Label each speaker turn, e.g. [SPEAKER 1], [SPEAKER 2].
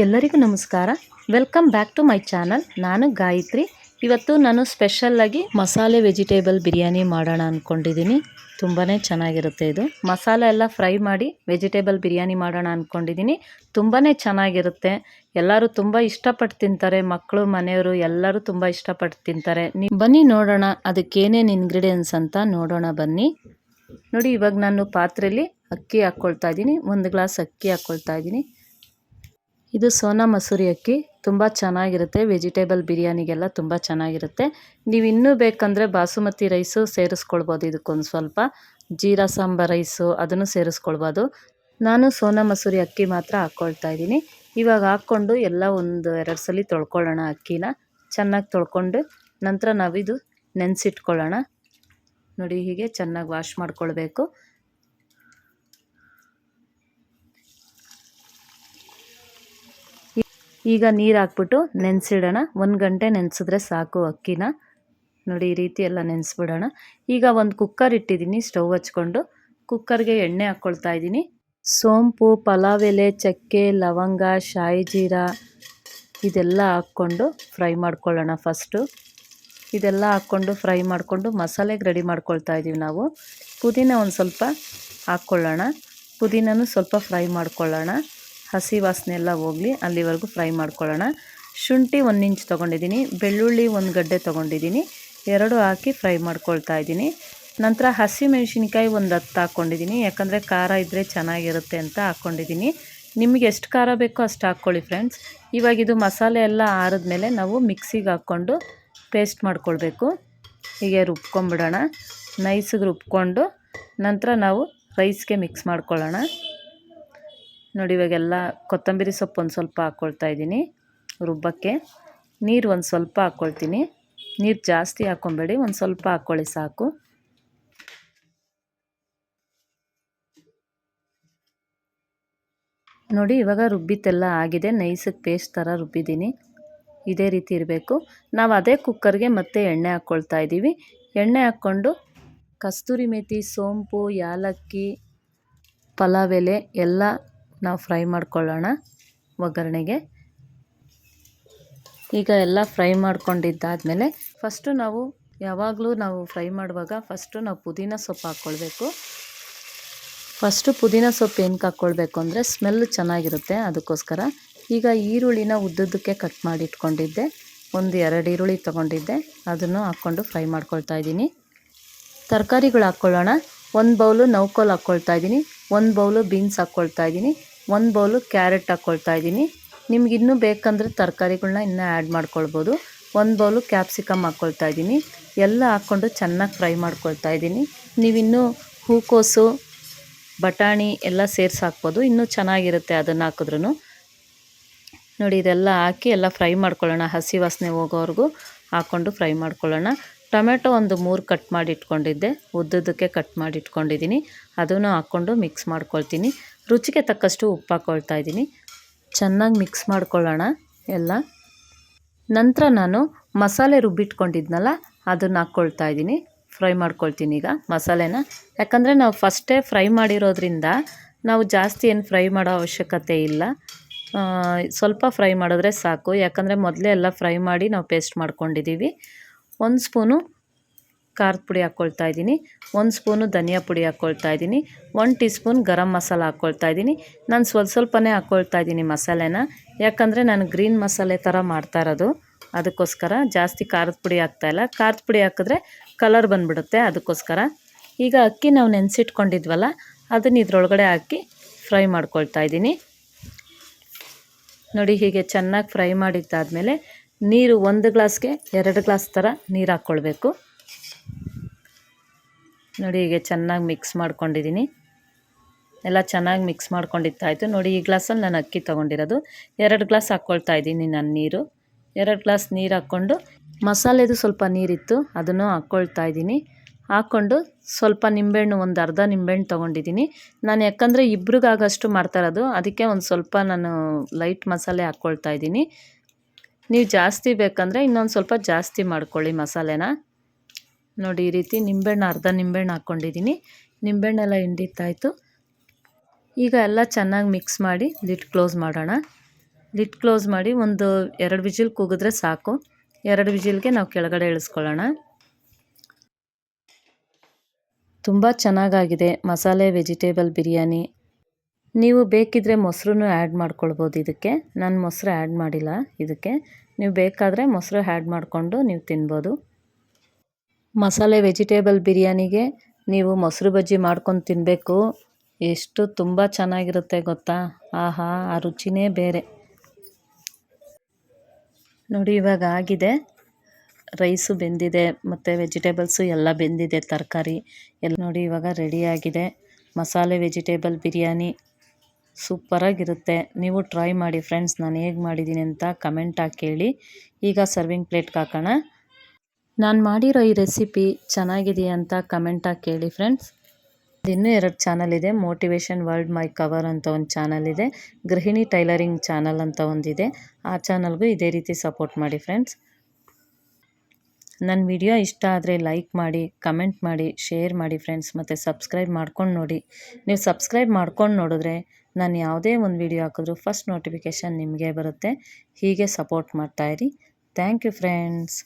[SPEAKER 1] ಎಲ್ಲರಿಗೂ ನಮಸ್ಕಾರ. Welcome back to my channel. ನಾನು ಗಾಯತ್ರಿ. ಇವತ್ತು ನಾನು ಸ್ಪೆಷಲ್ಲಾಗಿ ಮಸಾಲೆ ವೆಜಿಟೇಬಲ್ ಬಿರಿಯಾನಿ ಮಾಡೋಣ ಅಂದ್ಕೊಂಡಿದ್ದೀನಿ. ತುಂಬಾ ಚೆನ್ನಾಗಿರುತ್ತೆ ಇದು. ಮಸಾಲೆ ಎಲ್ಲ ಫ್ರೈ ಮಾಡಿ ವೆಜಿಟೇಬಲ್ ಬಿರಿಯಾನಿ ಮಾಡೋಣ ಅಂದ್ಕೊಂಡಿದ್ದೀನಿ. ತುಂಬಾ ಚೆನ್ನಾಗಿರುತ್ತೆ. ಎಲ್ಲರೂ ತುಂಬ ಇಷ್ಟಪಟ್ಟು ತಿಂತಾರೆ. ಮಕ್ಕಳು ಮನೆಯವರು ಎಲ್ಲರೂ ತುಂಬ ಇಷ್ಟಪಟ್ಟು ತಿಂತಾರೆ. ಬನ್ನಿ ನೋಡೋಣ ಅದಕ್ಕೆ ಏನೇನು ಇಂಗ್ರೀಡಿಯೆಂಟ್ಸ್ ಅಂತ ನೋಡೋಣ ಬನ್ನಿ. ನೋಡಿ, ಇವಾಗ ನಾನು ಪಾತ್ರೆಯಲ್ಲಿ ಅಕ್ಕಿ ಹಾಕ್ಕೊಳ್ತಾ ಇದ್ದೀನಿ. 1 ಗ್ಲಾಸ್ ಅಕ್ಕಿ ಹಾಕ್ಕೊಳ್ತಾ ಇದ್ದೀನಿ. ಇದು ಸೋನಾ ಮಸೂರಿ ಅಕ್ಕಿ. ತುಂಬ ಚೆನ್ನಾಗಿರುತ್ತೆ. ವೆಜಿಟೇಬಲ್ ಬಿರಿಯಾನಿಗೆಲ್ಲ ತುಂಬ ಚೆನ್ನಾಗಿರುತ್ತೆ. ನೀವು ಇನ್ನೂ ಬೇಕಂದರೆ ಬಾಸುಮತಿ ರೈಸು ಸೇರಿಸ್ಕೊಳ್ಬೋದು. ಇದಕ್ಕೊಂದು ಸ್ವಲ್ಪ ಜೀರಾ ಸಾಂಬಾರ್ ರೈಸು ಅದನ್ನು ಸೇರಿಸ್ಕೊಳ್ಬೋದು. ನಾನು ಸೋನಾ ಮಸೂರಿ ಅಕ್ಕಿ ಮಾತ್ರ ಹಾಕ್ಕೊಳ್ತಾ ಇದ್ದೀನಿ. ಇವಾಗ ಹಾಕ್ಕೊಂಡು ಎಲ್ಲ 1-2 ಸಲ ತೊಳ್ಕೊಳ್ಳೋಣ. ಅಕ್ಕಿನ ಚೆನ್ನಾಗಿ ತೊಳ್ಕೊಂಡು ನಂತರ ನಾವಿದು ನೆನೆಸಿಟ್ಕೊಳ್ಳೋಣ. ನೋಡಿ, ಹೀಗೆ ಚೆನ್ನಾಗಿ ವಾಶ್ ಮಾಡ್ಕೊಳ್ಬೇಕು. ಈಗ ನೀರು ಹಾಕ್ಬಿಟ್ಟು ನೆನೆಸಿಡೋಣ. 1 ಗಂಟೆ ನೆನೆಸಿದ್ರೆ ಸಾಕು ಅಕ್ಕಿನ. ನೋಡಿ, ಈ ರೀತಿ ಎಲ್ಲ ನೆನೆಸ್ಬಿಡೋಣ. ಈಗ ಒಂದು ಕುಕ್ಕರ್ ಇಟ್ಟಿದ್ದೀನಿ ಸ್ಟವ್ ಹಚ್ಕೊಂಡು. ಕುಕ್ಕರ್ಗೆ ಎಣ್ಣೆ ಹಾಕ್ಕೊಳ್ತಾ ಇದ್ದೀನಿ. ಸೋಂಪು, ಪಲಾವ್ ಎಲೆ, ಚಕ್ಕೆ, ಲವಂಗ, ಶಾಯಿ ಜೀರಾ ಇದೆಲ್ಲ ಹಾಕ್ಕೊಂಡು ಫ್ರೈ ಮಾಡ್ಕೊಳ್ಳೋಣ. ಫಸ್ಟು ಇದೆಲ್ಲ ಹಾಕ್ಕೊಂಡು ಫ್ರೈ ಮಾಡಿಕೊಂಡು ಮಸಾಲೆಗೆ ರೆಡಿ ಮಾಡ್ಕೊಳ್ತಾ ಇದ್ದೀವಿ ನಾವು. ಪುದೀನ ಒಂದು ಸ್ವಲ್ಪ ಹಾಕ್ಕೊಳ್ಳೋಣ. ಪುದೀನೂ ಸ್ವಲ್ಪ ಫ್ರೈ ಮಾಡ್ಕೊಳ್ಳೋಣ. ಹಸಿ ವಾಸನೆ ಎಲ್ಲ ಹೋಗಲಿ ಅಲ್ಲಿವರೆಗೂ ಫ್ರೈ ಮಾಡ್ಕೊಳ್ಳೋಣ. ಶುಂಠಿ 1 ಇಂಚ್ ತೊಗೊಂಡಿದ್ದೀನಿ. ಬೆಳ್ಳುಳ್ಳಿ 1 ಗಡ್ಡೆ ತೊಗೊಂಡಿದ್ದೀನಿ. 2 ಹಾಕಿ ಫ್ರೈ ಮಾಡ್ಕೊಳ್ತಾ ಇದ್ದೀನಿ. ನಂತರ ಹಸಿ ಮೆಣಸಿನ್ಕಾಯಿ 10 ಹಾಕ್ಕೊಂಡಿದ್ದೀನಿ. ಯಾಕಂದರೆ ಖಾರ ಇದ್ದರೆ ಚೆನ್ನಾಗಿರುತ್ತೆ ಅಂತ ಹಾಕ್ಕೊಂಡಿದ್ದೀನಿ. ನಿಮಗೆ ಎಷ್ಟು ಖಾರ ಬೇಕೋ ಅಷ್ಟು ಹಾಕ್ಕೊಳ್ಳಿ ಫ್ರೆಂಡ್ಸ್. ಇವಾಗ ಇದು ಮಸಾಲೆ ಎಲ್ಲ ಆರಿದ್ಮೇಲೆ ನಾವು ಮಿಕ್ಸಿಗೆ ಹಾಕ್ಕೊಂಡು ಪೇಸ್ಟ್ ಮಾಡ್ಕೊಳ್ಬೇಕು. ಹೀಗೆ ರುಬ್ಕೊಂಬಿಡೋಣ. ನೈಸಿಗೆ ರುಬ್ಕೊಂಡು ನಂತರ ನಾವು ರೈಸ್ಗೆ ಮಿಕ್ಸ್ ಮಾಡ್ಕೊಳ್ಳೋಣ. ನೋಡಿ, ಇವಾಗೆಲ್ಲ ಕೊತ್ತಂಬರಿ ಸೊಪ್ಪು ಒಂದು ಸ್ವಲ್ಪ ಹಾಕ್ಕೊಳ್ತಾ ಇದ್ದೀನಿ ರುಬ್ಬಕ್ಕೆ. ನೀರು ಒಂದು ಸ್ವಲ್ಪ ಹಾಕ್ಕೊಳ್ತೀನಿ. ನೀರು ಜಾಸ್ತಿ ಹಾಕ್ಕೊಬೇಡಿ, ಒಂದು ಸ್ವಲ್ಪ ಹಾಕ್ಕೊಳ್ಳಿ ಸಾಕು. ನೋಡಿ, ಇವಾಗ ರುಬ್ಬಿತ್ತೆಲ್ಲ ಆಗಿದೆ. ನೈಸಿಗೆ ಪೇಸ್ಟ್ ಥರ ರುಬ್ಬಿದ್ದೀನಿ. ಇದೇ ರೀತಿ ಇರಬೇಕು. ನಾವು ಅದೇ ಕುಕ್ಕರ್ಗೆ ಮತ್ತೆ ಎಣ್ಣೆ ಹಾಕ್ಕೊಳ್ತಾ ಇದ್ದೀವಿ. ಎಣ್ಣೆ ಹಾಕ್ಕೊಂಡು ಕಸ್ತೂರಿ ಮೇಥಿ, ಸೋಂಪು, ಯಾಲಕ್ಕಿ, ಪಲಾವ್ ಎಲೆ ಎಲ್ಲ ನಾವು ಫ್ರೈ ಮಾಡ್ಕೊಳ್ಳೋಣ ಒಗ್ಗರಣೆಗೆ. ಈಗ ಎಲ್ಲ ಫ್ರೈ ಮಾಡ್ಕೊಂಡಿದ್ದಾದಮೇಲೆ ಫಸ್ಟು ನಾವು ಯಾವಾಗಲೂ ನಾವು ಫ್ರೈ ಮಾಡುವಾಗ ಫಸ್ಟು ನಾವು ಪುದೀನ ಸೊಪ್ಪು ಹಾಕ್ಕೊಳ್ಬೇಕು. ಫಸ್ಟು ಪುದೀನ ಸೊಪ್ಪು ಏನಕ್ಕೆ ಹಾಕ್ಕೊಳ್ಬೇಕು ಅಂದರೆ ಸ್ಮೆಲ್ ಚೆನ್ನಾಗಿರುತ್ತೆ, ಅದಕ್ಕೋಸ್ಕರ. ಈಗ ಈರುಳ್ಳಿನ ಉದ್ದುದ್ದಕ್ಕೆ ಕಟ್ ಮಾಡಿ ಇಟ್ಕೊಂಡಿದ್ದೆ. 1-2 ಈರುಳ್ಳಿ ತೊಗೊಂಡಿದ್ದೆ. ಅದನ್ನು ಹಾಕ್ಕೊಂಡು ಫ್ರೈ ಮಾಡ್ಕೊಳ್ತಾ ಇದ್ದೀನಿ. ತರಕಾರಿಗಳು ಹಾಕ್ಕೊಳ್ಳೋಣ. 1 ಬೌಲು ನೌಕೋಲ್ ಹಾಕ್ಕೊಳ್ತಾ ಇದ್ದೀನಿ. 1 ಬೌಲು ಬೀನ್ಸ್ ಹಾಕ್ಕೊಳ್ತಾ ಇದ್ದೀನಿ. 1 ಬೌಲು ಕ್ಯಾರೆಟ್ ಹಾಕ್ಕೊಳ್ತಾ ಇದ್ದೀನಿ. ನಿಮ್ಗೆ ಇನ್ನೂ ಬೇಕಂದರೆ ತರಕಾರಿಗಳನ್ನ ಇನ್ನೂ ಆ್ಯಡ್ ಮಾಡ್ಕೊಳ್ಬೋದು. 1 ಬೌಲು ಕ್ಯಾಪ್ಸಿಕಮ್ ಹಾಕ್ಕೊಳ್ತಾ ಇದ್ದೀನಿ. ಎಲ್ಲ ಹಾಕ್ಕೊಂಡು ಚೆನ್ನಾಗಿ ಫ್ರೈ ಮಾಡ್ಕೊಳ್ತಾ ಇದ್ದೀನಿ. ನೀವಿನ್ನೂ ಹೂಕೋಸು, ಬಟಾಣಿ ಎಲ್ಲ ಸೇರಿಸಿ ಹಾಕ್ಬೋದು, ಇನ್ನೂ ಚೆನ್ನಾಗಿರುತ್ತೆ ಅದನ್ನು ಹಾಕಿದ್ರೂ. ನೋಡಿ, ಇದೆಲ್ಲ ಹಾಕಿ ಎಲ್ಲ ಫ್ರೈ ಮಾಡ್ಕೊಳ್ಳೋಣ. ಹಸಿ ವಾಸನೆ ಹೋಗೋವರೆಗೂ ಹಾಕ್ಕೊಂಡು ಫ್ರೈ ಮಾಡ್ಕೊಳ್ಳೋಣ. ಟೊಮೆಟೊ ಒಂದು 3 ಕಟ್ ಮಾಡಿ ಇಟ್ಕೊಂಡಿದ್ದೆ, ಉದ್ದುದ್ದಕ್ಕೆ ಕಟ್ ಮಾಡಿ ಇಟ್ಕೊಂಡಿದ್ದೀನಿ. ಅದನ್ನು ಹಾಕ್ಕೊಂಡು ಮಿಕ್ಸ್ ಮಾಡ್ಕೊಳ್ತೀನಿ. ರುಚಿಗೆ ತಕ್ಕಷ್ಟು ಉಪ್ಪು ಹಾಕ್ಕೊಳ್ತಾ ಇದ್ದೀನಿ. ಚೆನ್ನಾಗಿ ಮಿಕ್ಸ್ ಮಾಡ್ಕೊಳ್ಳೋಣ ಎಲ್ಲ. ನಂತರ ನಾನು ಮಸಾಲೆ ರುಬ್ಬಿಟ್ಕೊಂಡಿದ್ನಲ್ಲ ಅದನ್ನು ಹಾಕ್ಕೊಳ್ತಾ ಇದ್ದೀನಿ. ಫ್ರೈ ಮಾಡ್ಕೊಳ್ತೀನಿ ಈಗ ಮಸಾಲೆನ. ಯಾಕಂದರೆ ನಾವು ಫಸ್ಟೇ ಫ್ರೈ ಮಾಡಿರೋದ್ರಿಂದ ನಾವು ಜಾಸ್ತಿ ಏನು ಫ್ರೈ ಮಾಡೋ ಅವಶ್ಯಕತೆ ಇಲ್ಲ. ಸ್ವಲ್ಪ ಫ್ರೈ ಮಾಡಿದ್ರೆ ಸಾಕು. ಯಾಕಂದರೆ ಮೊದಲೇ ಎಲ್ಲ ಫ್ರೈ ಮಾಡಿ ನಾವು ಪೇಸ್ಟ್ ಮಾಡ್ಕೊಂಡಿದ್ದೀವಿ. 1 ಸ್ಪೂನು ಖಾರದ ಪುಡಿ ಹಾಕ್ಕೊಳ್ತಾ ಇದ್ದೀನಿ. 1 ಸ್ಪೂನು ಧನಿಯಾ ಪುಡಿ ಹಾಕ್ಕೊಳ್ತಾ ಇದ್ದೀನಿ. 1 ಟೀ ಸ್ಪೂನ್ ಗರಂ ಮಸಾಲ ಹಾಕ್ಕೊಳ್ತಾ ಇದ್ದೀನಿ. ನಾನು ಸ್ವಲ್ಪನೇ ಹಾಕ್ಕೊಳ್ತಾ ಇದ್ದೀನಿ ಮಸಾಲೆನ. ಯಾಕಂದರೆ ನಾನು ಗ್ರೀನ್ ಮಸಾಲೆ ಥರ ಮಾಡ್ತಾ ಇರೋದು, ಅದಕ್ಕೋಸ್ಕರ ಜಾಸ್ತಿ ಖಾರದ ಪುಡಿ ಹಾಕ್ತಾಯಿಲ್ಲ. ಖಾರದ ಪುಡಿ ಹಾಕಿದ್ರೆ ಕಲರ್ ಬಂದುಬಿಡುತ್ತೆ, ಅದಕ್ಕೋಸ್ಕರ. ಈಗ ಅಕ್ಕಿ ನಾವು ನೆನೆಸಿಟ್ಕೊಂಡಿದ್ವಲ್ಲ ಅದನ್ನು ಇದ್ರೊಳಗಡೆ ಹಾಕಿ ಫ್ರೈ ಮಾಡ್ಕೊಳ್ತಾ ಇದ್ದೀನಿ. ನೋಡಿ, ಹೀಗೆ ಚೆನ್ನಾಗಿ ಫ್ರೈ ಮಾಡಿದ್ದಾದಮೇಲೆ ನೀರು 1 ಗ್ಲಾಸ್ಗೆ 2 ಗ್ಲಾಸ್ ಥರ ನೀರು ಹಾಕ್ಕೊಳ್ಬೇಕು. ನೋಡಿ, ಹೀಗೆ ಚೆನ್ನಾಗಿ ಮಿಕ್ಸ್ ಮಾಡ್ಕೊಂಡಿದ್ದೀನಿ. ಎಲ್ಲ ಚೆನ್ನಾಗಿ ಮಿಕ್ಸ್ ಮಾಡ್ಕೊಂಡಿದ್ದಾಯಿತು. ನೋಡಿ, ಈ ಗ್ಲಾಸಲ್ಲಿ ನಾನು ಅಕ್ಕಿ ತೊಗೊಂಡಿರೋದು. 2 ಗ್ಲಾಸ್ ಹಾಕ್ಕೊಳ್ತಾ ಇದ್ದೀನಿ ನಾನು ನೀರು. 2 ಗ್ಲಾಸ್ ನೀರು ಹಾಕ್ಕೊಂಡು ಮಸಾಲೆದು ಸ್ವಲ್ಪ ನೀರಿತ್ತು ಅದನ್ನು ಹಾಕ್ಕೊಳ್ತಾ ಇದ್ದೀನಿ. ಹಾಕ್ಕೊಂಡು ಸ್ವಲ್ಪ ನಿಂಬೆಹಣ್ಣು, ಒಂದು ಅರ್ಧ ನಿಂಬೆಹಣ್ಣು ತೊಗೊಂಡಿದ್ದೀನಿ ನಾನು. ಯಾಕಂದರೆ ಇಬ್ರಿಗಾಗಷ್ಟು ಮಾಡ್ತಾ ಇರೋದು, ಅದಕ್ಕೆ ಒಂದು ಸ್ವಲ್ಪ ನಾನು ಲೈಟ್ ಮಸಾಲೆ ಹಾಕ್ಕೊಳ್ತಾ ಇದ್ದೀನಿ. ನೀವು ಜಾಸ್ತಿ ಬೇಕಂದರೆ ಇನ್ನೊಂದು ಸ್ವಲ್ಪ ಜಾಸ್ತಿ ಮಾಡ್ಕೊಳ್ಳಿ ಮಸಾಲೆನ. ನೋಡಿ, ಈ ರೀತಿ ಅರ್ಧ ನಿಂಬೆಹಣ್ಣು ಹಾಕ್ಕೊಂಡಿದ್ದೀನಿ. ನಿಂಬೆಹಣ್ಣೆಲ್ಲ ಹಿಂಡಿತ್ತಾಯಿತು. ಈಗ ಎಲ್ಲ ಚೆನ್ನಾಗಿ ಮಿಕ್ಸ್ ಮಾಡಿ ಲಿಡ್ ಕ್ಲೋಸ್ ಮಾಡೋಣ. ಲಿಡ್ ಕ್ಲೋಸ್ ಮಾಡಿ ಒಂದು 2 ವಿಜಿಲ್ ಕೂಗಿದ್ರೆ ಸಾಕು. 2 ವಿಜಿಲ್ಗೆ ನಾವು ಕೆಳಗಡೆ ಇಳಿಸ್ಕೊಳ್ಳೋಣ. ತುಂಬ ಚೆನ್ನಾಗಾಗಿದೆ ಮಸಾಲೆ ವೆಜಿಟೇಬಲ್ ಬಿರಿಯಾನಿ. ನೀವು ಬೇಕಿದ್ದರೆ ಮೊಸರನ್ನು ಆ್ಯಡ್ ಮಾಡ್ಕೊಳ್ಬೋದು ಇದಕ್ಕೆ. ನಾನು ಮೊಸರು ಆ್ಯಡ್ ಮಾಡಿಲ್ಲ ಇದಕ್ಕೆ. ನೀವು ಬೇಕಾದರೆ ಮೊಸರು ಆ್ಯಡ್ ಮಾಡಿಕೊಂಡು ನೀವು ತಿನ್ಬೋದು. ಮಸಾಲೆ ವೆಜಿಟೇಬಲ್ ಬಿರಿಯಾನಿಗೆ ನೀವು ಮೊಸರು ಬಜ್ಜಿ ಮಾಡ್ಕೊಂಡು ತಿನ್ನಬೇಕು. ಎಷ್ಟು ತುಂಬ ಚೆನ್ನಾಗಿರುತ್ತೆ ಗೊತ್ತಾ. ಆಹಾ, ಆ ರುಚಿನೇ ಬೇರೆ. ನೋಡಿ ಇವಾಗ ಆಗಿದೆ. ರೈಸು ಬೆಂದಿದೆ ಮತ್ತು ವೆಜಿಟೇಬಲ್ಸು ಎಲ್ಲ ಬೆಂದಿದೆ, ತರಕಾರಿ ಎಲ್ಲ. ನೋಡಿ ಇವಾಗ ರೆಡಿಯಾಗಿದೆ ಮಸಾಲೆ ವೆಜಿಟೇಬಲ್ ಬಿರಿಯಾನಿ. ಸೂಪರಾಗಿರುತ್ತೆ. ನೀವು ಟ್ರೈ ಮಾಡಿ ಫ್ರೆಂಡ್ಸ್. ನಾನು ಹೇಗೆ ಮಾಡಿದ್ದೀನಿ ಅಂತ ಕಮೆಂಟ್ ಹಾಕಿ ಹೇಳಿ. ಈಗ ಸರ್ವಿಂಗ್ ಪ್ಲೇಟ್ಗೆ ಹಾಕೋಣ. ನಾನು ಮಾಡಿರೋ ಈ ರೆಸಿಪಿ ಚೆನ್ನಾಗಿದೆಯಾ ಅಂತ ಕಮೆಂಟ್ ಹಾಕಿ ಹೇಳಿ ಫ್ರೆಂಡ್ಸ್. ಇನ್ನೂ 2 ಚಾನಲ್ ಇದೆ. ಮೋಟಿವೇಶನ್ ವರ್ಲ್ಡ್ ಮೈ ಕವರ್ ಅಂತ ಒಂದು ಚಾನಲ್ ಇದೆ. ಗೃಹಿಣಿ ಟೈಲರಿಂಗ್ ಚಾನಲ್ ಅಂತ ಒಂದಿದೆ. ಆ ಚಾನಲ್ಗೂ ಇದೇ ರೀತಿ ಸಪೋರ್ಟ್ ಮಾಡಿ ಫ್ರೆಂಡ್ಸ್. ನನ್ನ ವಿಡಿಯೋ ಇಷ್ಟ ಆದರೆ ಲೈಕ್ ಮಾಡಿ, ಕಮೆಂಟ್ ಮಾಡಿ, ಶೇರ್ ಮಾಡಿ ಫ್ರೆಂಡ್ಸ್. ಮತ್ತು ಸಬ್ಸ್ಕ್ರೈಬ್ ಮಾಡ್ಕೊಂಡು ನೋಡಿ. ನೀವು ಸಬ್ಸ್ಕ್ರೈಬ್ ಮಾಡ್ಕೊಂಡು ನೋಡಿದ್ರೆ ನಾನು ಯಾವುದೇ ಒಂದು ವಿಡಿಯೋ ಹಾಕಿದ್ರೂ ಫಸ್ಟ್ ನೋಟಿಫಿಕೇಷನ್ ನಿಮಗೆ ಬರುತ್ತೆ. ಹೀಗೆ ಸಪೋರ್ಟ್ ಮಾಡ್ತಾಯಿರಿ. Thank you friends.